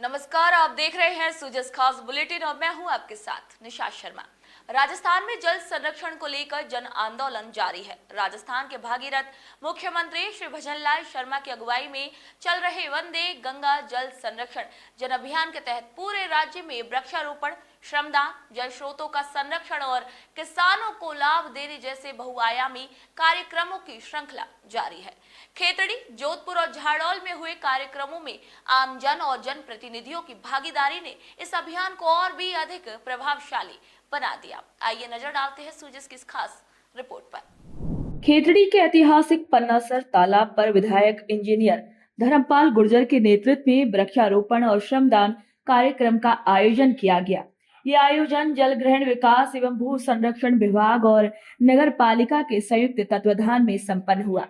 नमस्कार, आप देख रहे हैं सूजस खास बुलेटिन और मैं हूं आपके साथ निशा शर्मा। राजस्थान में जल संरक्षण को लेकर जन आंदोलन जारी है। राजस्थान के भागीरथ मुख्यमंत्री श्री भजनलाल शर्मा की अगुवाई में चल रहे वंदे गंगा जल संरक्षण जन अभियान के तहत पूरे राज्य में वृक्षारोपण, श्रमदान, जल स्रोतों का संरक्षण और किसानों को लाभ देने जैसे बहुआयामी कार्यक्रमों की श्रृंखला जारी है। खेतड़ी, जोधपुर और झाड़ौल में हुए कार्यक्रमों में आमजन और जनप्रतिनिधियों की भागीदारी ने इस अभियान को और भी अधिक प्रभावशाली बना दिया। आइए नजर डालते हैं सूजस की इस खास रिपोर्ट पर। खेतड़ी के ऐतिहासिक पन्नासर तालाब पर विधायक इंजीनियर धर्मपाल गुर्जर के नेतृत्व में वृक्षारोपण और श्रमदान कार्यक्रम का आयोजन किया गया। ये आयोजन जल ग्रहण विकास एवं भू संरक्षण विभाग और नगर पालिका के संयुक्त तत्वाधान में संपन्न हुआ।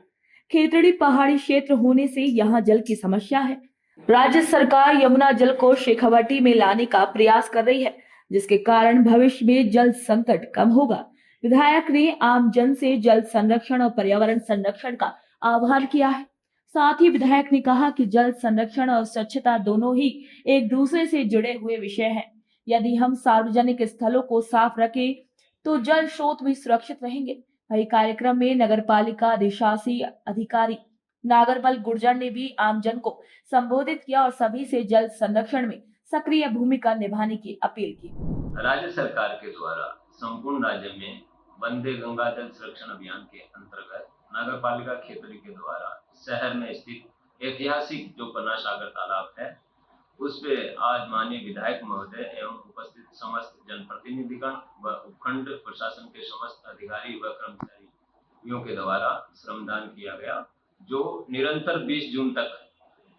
खेतड़ी पहाड़ी क्षेत्र होने से यहाँ जल की समस्या है। राज्य सरकार यमुना जल को शेखावाटी में लाने का प्रयास कर रही है, जिसके कारण भविष्य में जल संकट कम होगा। विधायक ने आम जन से जल संरक्षण और पर्यावरण संरक्षण का आह्वान किया है। साथ ही विधायक ने कहा कि जल संरक्षण और स्वच्छता दोनों ही एक दूसरे से जुड़े हुए विषय हैं। यदि हम सार्वजनिक स्थलों को साफ रखें तो जल स्रोत भी सुरक्षित रहेंगे। वही कार्यक्रम में नगर पालिका अधिशासी अधिकारी नागरमल गुर्जर ने भी आमजन को संबोधित किया और सभी से जल संरक्षण में सक्रिय भूमिका निभाने की अपील की। राज्य सरकार के द्वारा संपूर्ण राज्य में वंदे गंगा जल संरक्षण अभियान के अंतर्गत नगर पालिका खेतड़ी के द्वारा शहर में स्थित ऐतिहासिक जो पन्ना सागर तालाब है, उस पे आज माननीय विधायक महोदय एवं उपस्थित समस्त जनप्रतिनिधिगण व उपखंड प्रशासन के समस्त अधिकारी व कर्मचारियों के द्वारा श्रमदान किया गया, जो निरंतर 20 जून तक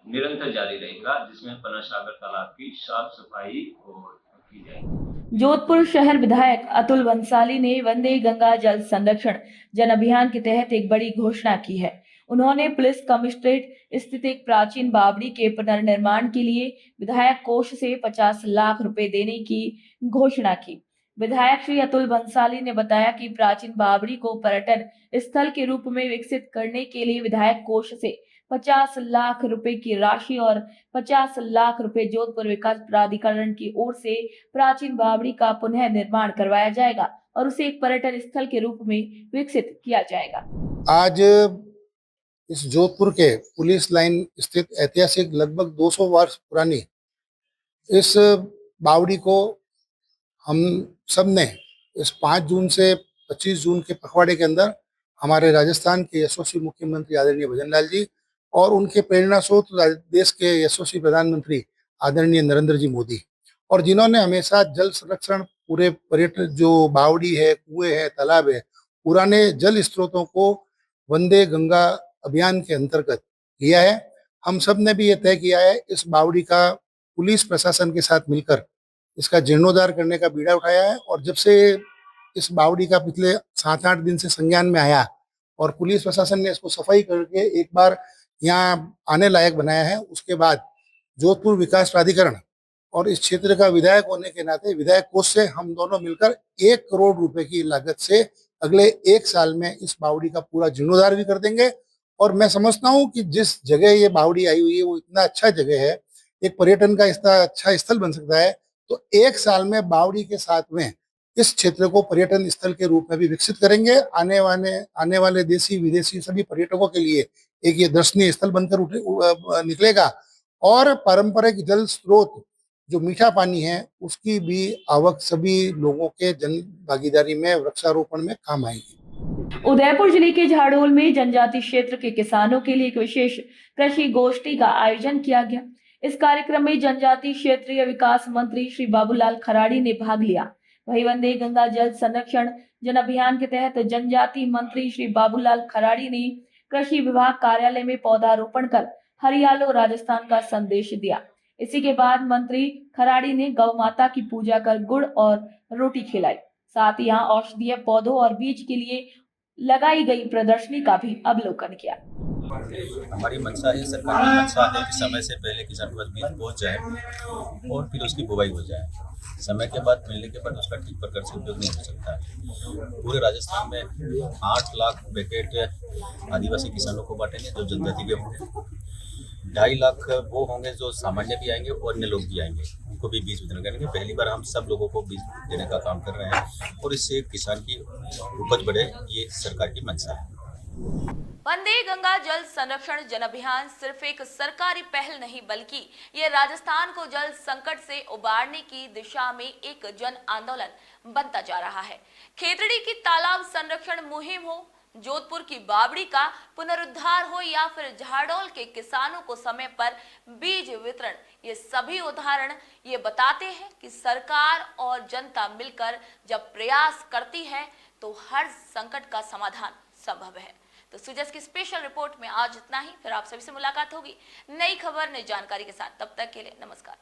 निरंतर जारी रहेगा, जिसमें पन्ना सागर तालाब की साफ सफाई की जाएगी। जोधपुर शहर विधायक अतुल बंसाली ने वंदे गंगा जल संरक्षण जन अभियान के तहत एक बड़ी घोषणा की है। उन्होंने पुलिस कमिश्नरेट स्थित एक प्राचीन बावड़ी के पुनर्निर्माण के लिए विधायक कोष से 50 लाख रुपए देने की घोषणा की। विधायक श्री अतुल बंसाली ने बताया कि प्राचीन बावड़ी को पर्यटन स्थल के रूप में विकसित करने के लिए विधायक कोष से 50 लाख रुपए की राशि और 50 लाख रुपए जोधपुर विकास प्राधिकरण की ओर से प्राचीन बावड़ी का पुनः निर्माण करवाया जाएगा और उसे एक पर्यटन स्थल के रूप में विकसित किया जाएगा। आज इस जोधपुर के पुलिस लाइन स्थित ऐतिहासिक लगभग 200 वर्ष पुरानी इस बावड़ी को हम सब ने इस 5 जून से 25 जून के पखवाड़े के अंदर हमारे राजस्थान के यशस्वी मुख्यमंत्री आदरणीय भजनलाल जी और उनके प्रेरणा स्रोत देश के यशस्वी प्रधानमंत्री आदरणीय नरेंद्र जी मोदी, और जिन्होंने हमेशा जल संरक्षण पूरे पर्यटन जो बावड़ी है, कुएं है, तालाब है, पुराने जल स्रोतों को वंदे गंगा अभियान के अंतर्गत किया है। हम सब ने भी ये तय किया है इस बावड़ी का पुलिस प्रशासन के साथ मिलकर इसका जीर्णोद्धार करने का बीड़ा उठाया है। और जब से इस बावड़ी का पिछले 7-8 दिन से संज्ञान में आया और पुलिस प्रशासन ने इसको सफाई करके एक बार यहाँ आने लायक बनाया है, उसके बाद जोधपुर विकास प्राधिकरण और इस क्षेत्र का विधायक होने के नाते विधायक कोष से हम दोनों मिलकर 1 करोड़ रुपए की लागत से अगले 1 साल में इस बावड़ी का पूरा जीर्णोद्धार भी कर देंगे। और मैं समझता हूँ कि जिस जगह ये बावड़ी आई हुई है वो इतना अच्छा जगह है, एक पर्यटन का इतना अच्छा स्थल बन सकता है, तो 1 साल में बावड़ी के साथ में इस क्षेत्र को पर्यटन स्थल के रूप में भी विकसित करेंगे। आने वाले देशी विदेशी सभी पर्यटकों के लिए एक ये दर्शनीय स्थल बनकर निकलेगा और पारंपरिक जल स्रोत जो मीठा पानी है उसकी भी आवक सभी लोगों के जन भागीदारी में वृक्षारोपण में काम आएगी। उदयपुर जिले के झाड़ोल में जनजाति क्षेत्र के किसानों के लिए एक विशेष कृषि गोष्ठी का आयोजन किया गया। इस कार्यक्रम में जनजाति क्षेत्रीय विकास मंत्री श्री बाबूलाल खराड़ी ने भाग लिया। वही वंदे गंगा जल संरक्षण जन अभियान के तहत जनजाति मंत्री श्री बाबूलाल खराड़ी ने कृषि विभाग कार्यालय में पौधारोपण कर हरियालो राजस्थान का संदेश दिया। इसी के बाद मंत्री खराड़ी ने गौ माता की पूजा कर गुड़ और रोटी खिलाई। साथ ही यहाँ औषधीय पौधों और बीज के लिए लगाई गई प्रदर्शनी का भी अवलोकन किया। हमारी मंशा है, सरकार की मंशा है कि समय से पहले किसान के पास बीज पहुंच जाए और फिर उसकी बुवाई हो जाए। समय के बाद मिलने के बाद उसका ठीक प्रकार से उपयोग नहीं हो सकता है। पूरे राजस्थान में 8 लाख पैकेट आदिवासी किसानों को बांटेंगे जो जनजाति के होंगे। 2.5 लाख वो होंगे जो सामान्य भी आएंगे और अन्य लोग भी आएंगे, उनको भी बीज वितरण करेंगे। पहली बार हम सब लोगों को बीज देने का काम कर रहे हैं और इससे किसान की उपज बढ़े, ये सरकार की मंशा है। वंदे गंगा जल संरक्षण जन अभियान सिर्फ एक सरकारी पहल नहीं, बल्कि ये राजस्थान को जल संकट से उबारने की दिशा में एक जन आंदोलन बनता जा रहा है। खेतड़ी की तालाब संरक्षण मुहिम हो, जोधपुर की बावड़ी का पुनरुद्धार हो या फिर झाड़ोल के किसानों को समय पर बीज वितरण, ये सभी उदाहरण ये बताते हैं कि सरकार और जनता मिलकर जब प्रयास करती है तो हर संकट का समाधान संभव है। तो सुजस की स्पेशल रिपोर्ट में आज इतना ही। फिर आप सभी से मुलाकात होगी नई खबर, नई जानकारी के साथ। तब तक के लिए नमस्कार।